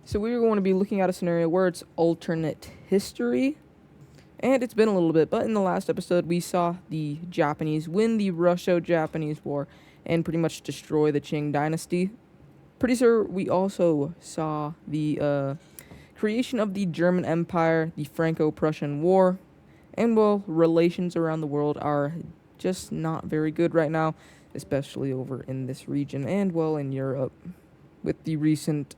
So we're going to be looking at a scenario where it's alternate history. And it's been a little bit, but in the last episode we saw the Japanese win the Russo-Japanese War and pretty much destroy the Qing dynasty. Pretty sure we also saw the creation of the German Empire, the Franco-Prussian War, and well, relations around the world are just not very good right now, especially over in this region and well in Europe with the recent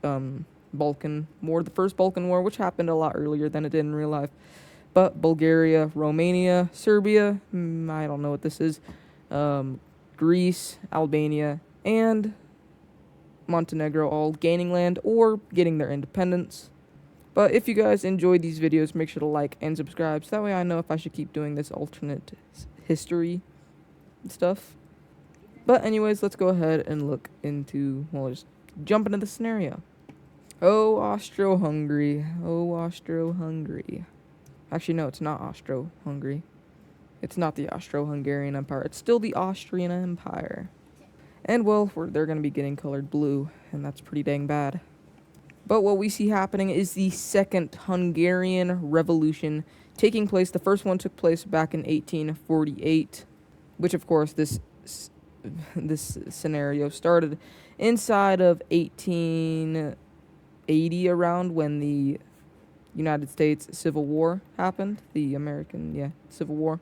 Balkan War, the first Balkan War, which happened a lot earlier than it did in real life. But Bulgaria, Romania, Serbia, I don't know what this is, Greece, Albania, and Montenegro all gaining land or getting their independence. But if you guys enjoyed these videos, make sure to like and subscribe, so that way I know if I should keep doing this alternate history stuff. But anyways, let's go ahead and look into, well, just jump into the scenario. Oh, Austro-Hungary. Oh, Austro-Hungary. Actually, no, it's not Austro-Hungary. It's not the Austro-Hungarian Empire. It's still the Austrian Empire. And, well, they're going to be getting colored blue, and that's pretty dang bad. But what we see happening is the Second Hungarian Revolution taking place. The first one took place back in 1848, which, of course, this scenario started inside of 1880 around when the United States Civil War happened, the American, Civil War,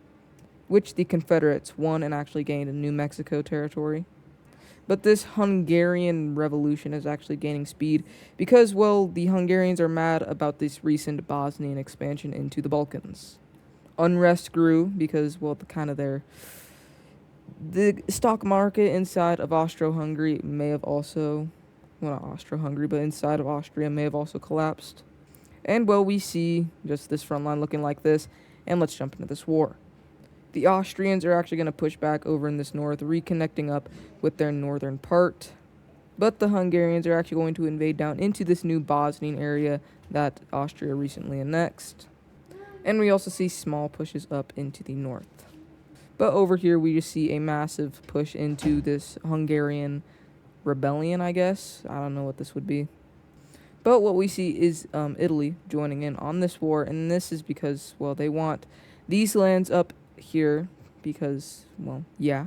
which the Confederates won and actually gained New Mexico territory. But this Hungarian Revolution is actually gaining speed because, well, the Hungarians are mad about this recent Bosnian expansion into the Balkans. Unrest grew because, well, the stock market inside of Austro-Hungary may have also, well, not Austro-Hungary, but inside of Austria may have also collapsed. And, well, we see just this front line looking like this, and let's jump into this war. The Austrians are actually going to push back over in this north, reconnecting up with their northern part. But the Hungarians are actually going to invade down into this new Bosnian area that Austria recently annexed. And we also see small pushes up into the north. But over here we just see a massive push into this Hungarian rebellion, I guess. I don't know what this would be. But what we see is Italy joining in on this war, and this is because, well, they want these lands up here because, well, yeah.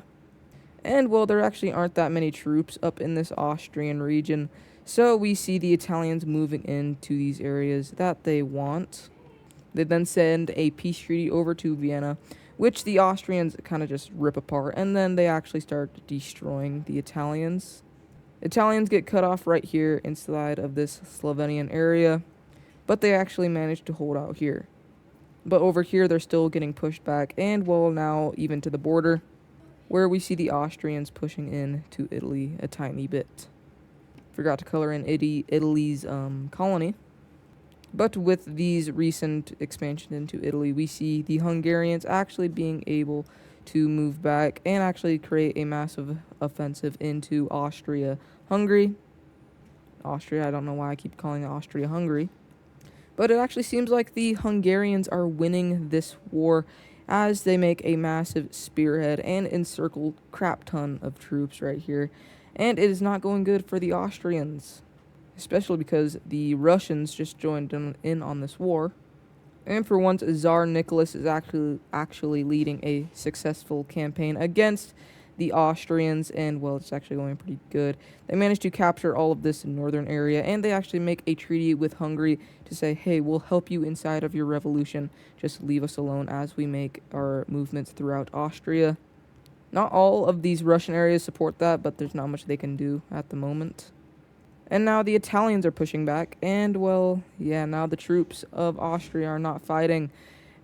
And, well, there actually aren't that many troops up in this Austrian region, so we see the Italians moving into these areas that they want. They then send a peace treaty over to Vienna, which the Austrians kind of just rip apart, and then they actually start destroying the Italians. Italians get cut off right here inside of this Slovenian area, but they actually manage to hold out here. But over here, they're still getting pushed back, and, well, now even to the border, where we see the Austrians pushing in to Italy a tiny bit. Forgot to color in Italy's colony. But with these recent expansions into Italy, we see the Hungarians actually being able to move back and actually create a massive offensive into Austria-Hungary. I don't know why I keep calling it Austria-Hungary. But it actually seems like the Hungarians are winning this war as they make a massive spearhead and encircle crap ton of troops right here. And it is not going good for the Austrians, especially because the Russians just joined in on this war. And for once, Tsar Nicholas is actually leading a successful campaign against the Austrians, and, well, it's actually going pretty good. They managed to capture all of this northern area, and they actually make a treaty with Hungary to say, hey, we'll help you inside of your revolution. Just leave us alone as we make our movements throughout Austria. Not all of these Russian areas support that, but there's not much they can do at the moment. And now the Italians are pushing back, and, well, yeah, now the troops of Austria are not fighting.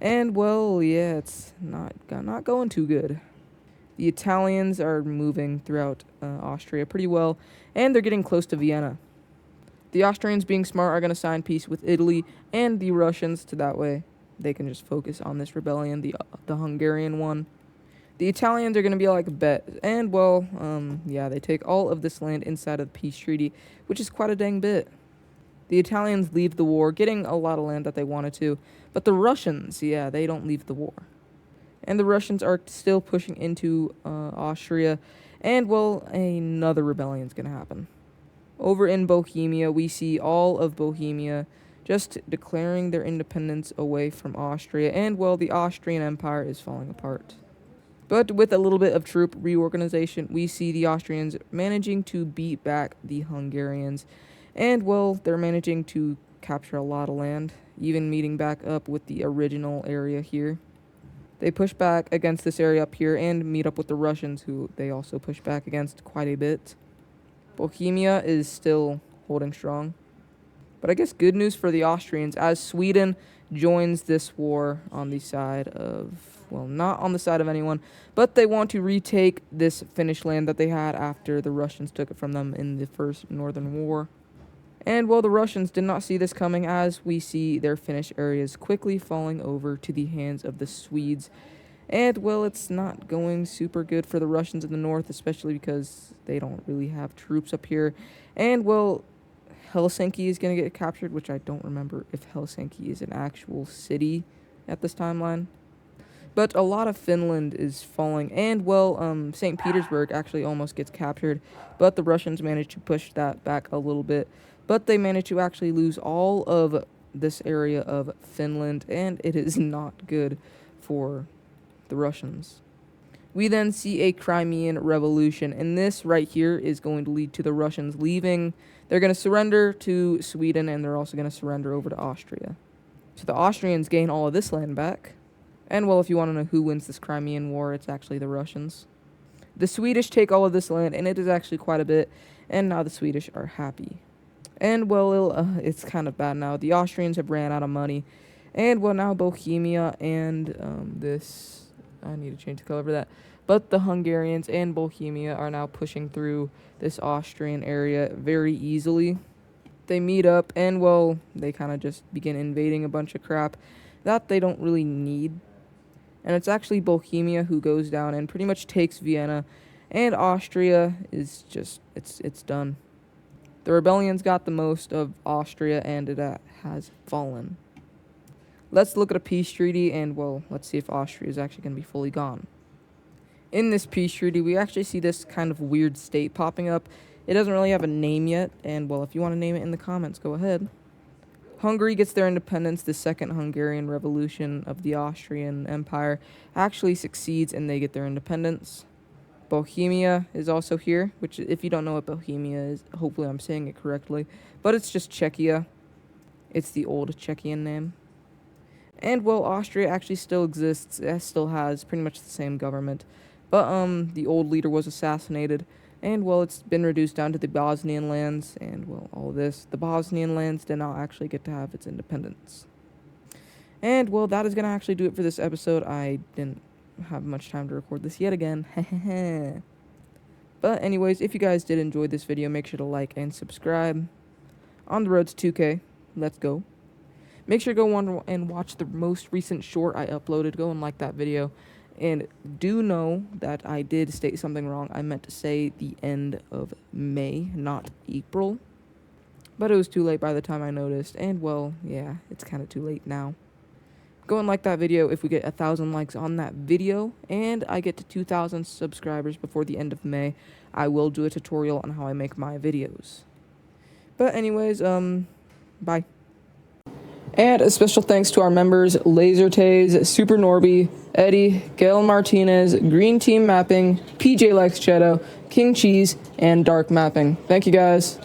And, well, yeah, it's not going too good. The Italians are moving throughout Austria pretty well, and they're getting close to Vienna. The Austrians, being smart, are going to sign peace with Italy and the Russians, so that way they can just focus on this rebellion, the Hungarian one. The Italians are going to be like, bet. And, well, they take all of this land inside of the peace treaty, which is quite a dang bit. The Italians leave the war, getting a lot of land that they wanted to. But the Russians, they don't leave the war. And the Russians are still pushing into Austria. And, well, another rebellion is going to happen. over in Bohemia, we see all of Bohemia just declaring their independence away from Austria, and well, the Austrian Empire is falling apart. But with a little bit of troop reorganization, we see the Austrians managing to beat back the Hungarians, and well, they're managing to capture a lot of land, even meeting back up with the original area here. They push back against this area up here and meet up with the Russians, who they also push back against quite a bit. Bohemia is still holding strong. But I guess good news for the Austrians, as Sweden joins this war on the side of, well, not on the side of anyone, but they want to retake this Finnish land that they had after the Russians took it from them in the First Northern War. And well, the Russians did not see this coming, as we see their Finnish areas quickly falling over to the hands of the Swedes. And well, it's not going super good for the Russians in the north, especially because they don't really have troops up here. And well, Helsinki is going to get captured, which I don't remember if Helsinki is an actual city at this timeline. But a lot of Finland is falling, and well, St. Petersburg actually almost gets captured, but the Russians managed to push that back a little bit. But they managed to actually lose all of this area of Finland, and it is not good for the Russians. We then see a Crimean Revolution, and this right here is going to lead to the Russians leaving. They're going to surrender to Sweden, and they're also going to surrender over to Austria. So the Austrians gain all of this land back. And well, if you want to know who wins this Crimean War, it's actually the Russians. The Swedish take all of this land, and it is actually quite a bit, and now the Swedish are happy. And well, it's kind of bad now. The Austrians have ran out of money. And well, now Bohemia and this, I need to change the color for that. But the Hungarians and Bohemia are now pushing through this Austrian area very easily. They meet up, and well, they kind of just begin invading a bunch of crap that they don't really need. And it's actually Bohemia who goes down and pretty much takes Vienna, and Austria is just, it's done. The rebellions got the most of Austria, and it has fallen. Let's look at a peace treaty, and well, let's see if Austria is actually going to be fully gone. In this peace treaty, we actually see this kind of weird state popping up. It doesn't really have a name yet, and well, if you want to name it in the comments, go ahead. Hungary gets their independence. The Second Hungarian Revolution of the Austrian Empire actually succeeds, and they get their independence. Bohemia is also here, which, if you don't know what Bohemia is, hopefully I'm saying it correctly, but it's just Czechia. It's the old Czechian name. And well, Austria actually still exists. It still has pretty much the same government, but the old leader was assassinated, and well, it's been reduced down to the Bosnian lands, and well, all this. The Bosnian lands did not actually get to have its independence. And well, that is going to actually do it for this episode. I didn't have much time to record this yet again. But anyways, if you guys did enjoy this video, make sure to like and subscribe. On the road to 2K. Let's go. Make sure to go on and watch the most recent short I uploaded. Go and like that video. And do know that I did state something wrong. I meant to say the end of May, not April. But it was too late by the time I noticed. And well, yeah, it's kind of too late now. Go and like that video if we get 1,000 likes on that video, and I get to 2,000 subscribers before the end of May. I will do a tutorial on how I make my videos. But anyways, bye. And a special thanks to our members, LaserTaze, Super Norby, Eddie, Gail Martinez, Green Team Mapping, PJ Likes Cheeto, King Cheese, and Dark Mapping. Thank you guys.